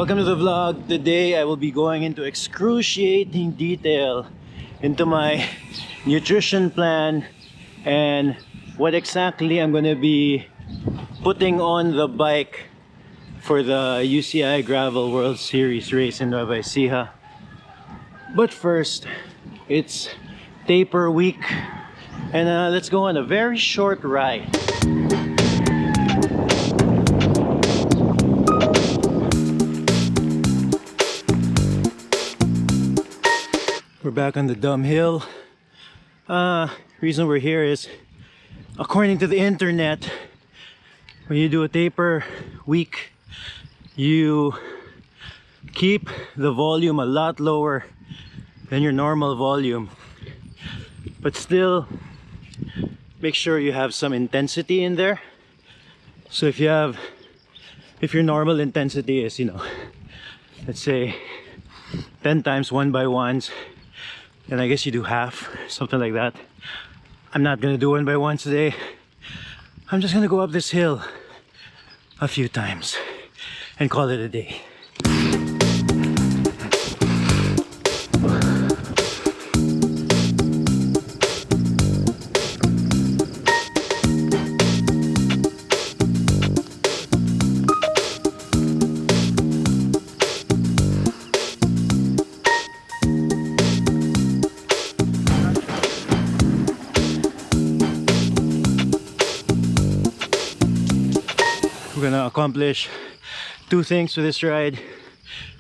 Welcome to the vlog. Today I will be going into excruciating detail into my nutrition plan and what exactly I'm going to be putting on the bike for the UCI Gravel World Series race in Nueva Ecija. But first, it's taper week and let's go on a very short ride. We're back on the dumb hill. Reason we're here is, according to the internet, when you do a taper week, you keep the volume a lot lower than your normal volume, but still make sure you have some intensity in there. So if your normal intensity is, let's say 10 times 1x1s, and I guess you do half, something like that. I'm not gonna do 1x1 today. I'm just gonna go up this hill a few times and call it a day. We're gonna accomplish two things with this ride.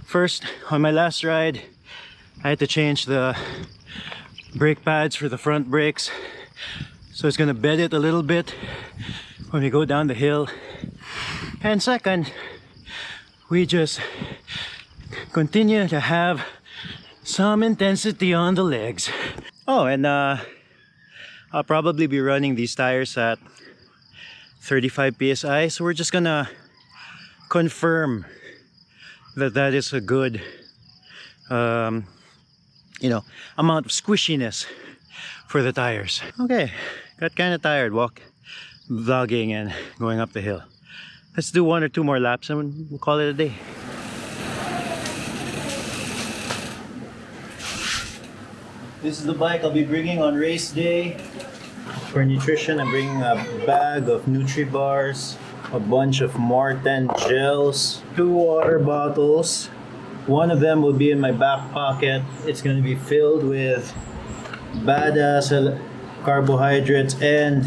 First, on my last ride, I had to change the brake pads for the front brakes, so it's gonna bed it a little bit when we go down the hill. And second, we just continue to have some intensity on the legs. Oh, and I'll probably be running these tires at 35 psi, so we're just gonna confirm that that is a good amount of squishiness for the tires. Okay, got kind of tired vlogging and going up the hill. Let's do one or two more laps and we'll call it a day. This is the bike I'll be bringing on race day. For nutrition, I'm bringing a bag of Nutri-Bars, a bunch of Marten gels, 2 water bottles. One of them will be in my back pocket. It's going to be filled with badass carbohydrates and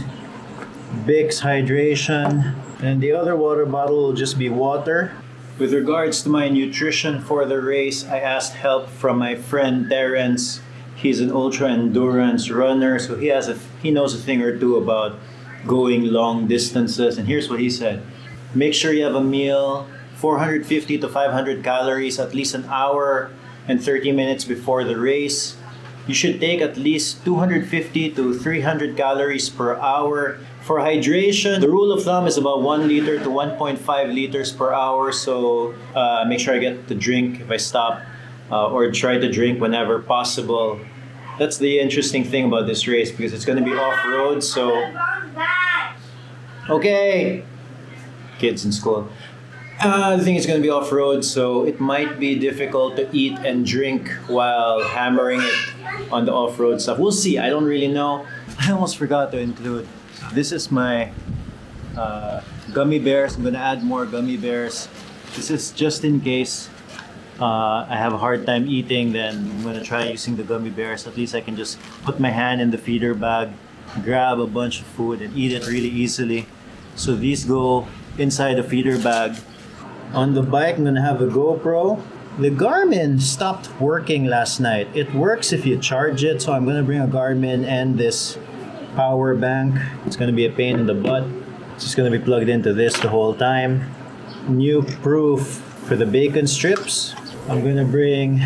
Bix hydration. And the other water bottle will just be water. With regards to my nutrition for the race, I asked help from my friend Terrence. He's an ultra endurance runner, so he knows a thing or two about going long distances. And here's what he said: make sure you have a meal 450 to 500 calories at least an hour and 30 minutes before the race. You should take at least 250 to 300 calories per hour. For hydration, the rule of thumb is about 1 liter to 1.5 liters per hour, so make sure I get to drink if I stop, or try to drink whenever possible. That's the interesting thing about this race, because it's going to be off-road, so... Okay! Kids in school. The thing is going to be off-road, so it might be difficult to eat and drink while hammering it on the off-road stuff. We'll see. I don't really know. I almost forgot to include. This is my gummy bears. I'm going to add more gummy bears. This is just in case I have a hard time eating, then I'm going to try using the gummy bears. At least I can just put my hand in the feeder bag, grab a bunch of food and eat it really easily. So these go inside the feeder bag. On the bike, I'm going to have a GoPro. The Garmin stopped working last night. It works if you charge it, so I'm going to bring a Garmin and this power bank. It's going to be a pain in the butt. It's just going to be plugged into this the whole time. New proof for the bacon strips. I'm going to bring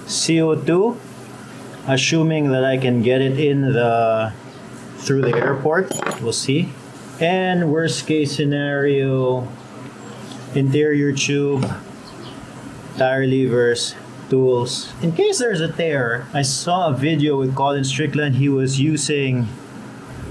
CO2, assuming that I can get it through the airport. We'll see. And worst case scenario, interior tube, tire levers, tools. In case there's a tear, I saw a video with Colin Strickland. He was using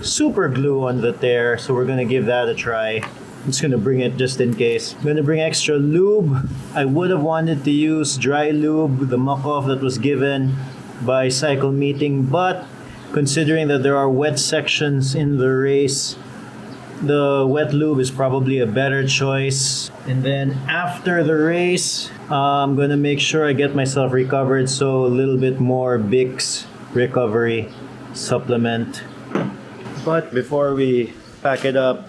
super glue on the tear, so we're gonna give that a try. I'm just gonna bring it just in case. I'm gonna bring extra lube. I would have wanted to use dry lube, the mock-off that was given by Cycle Meeting, but considering that there are wet sections in the race, the wet lube is probably a better choice. And then after the race, I'm gonna make sure I get myself recovered, so a little bit more Bix recovery supplement. But before we pack it up,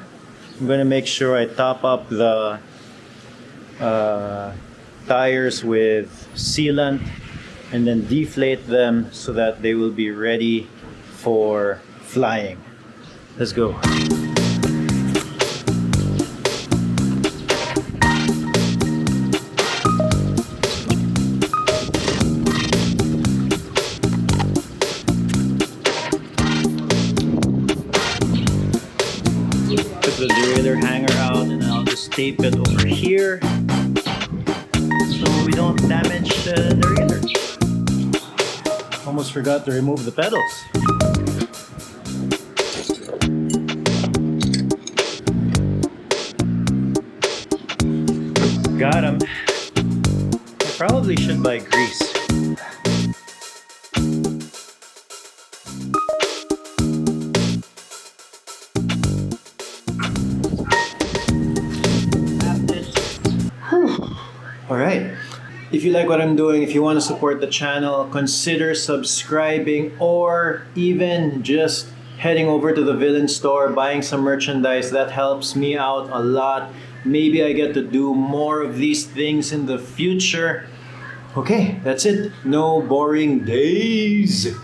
I'm gonna make sure I top up the tires with sealant and then deflate them so that they will be ready for flying. Let's go. Put the derailleur hanger out and I'll just tape it over here so we don't damage the derailleur. Almost forgot to remove the pedals. Got him. I probably should buy grease. Alright, if you like what I'm doing, if you want to support the channel, consider subscribing or even just heading over to the Villain store, buying some merchandise. That helps me out a lot. Maybe I get to do more of these things in the future. Okay, that's it. No boring days.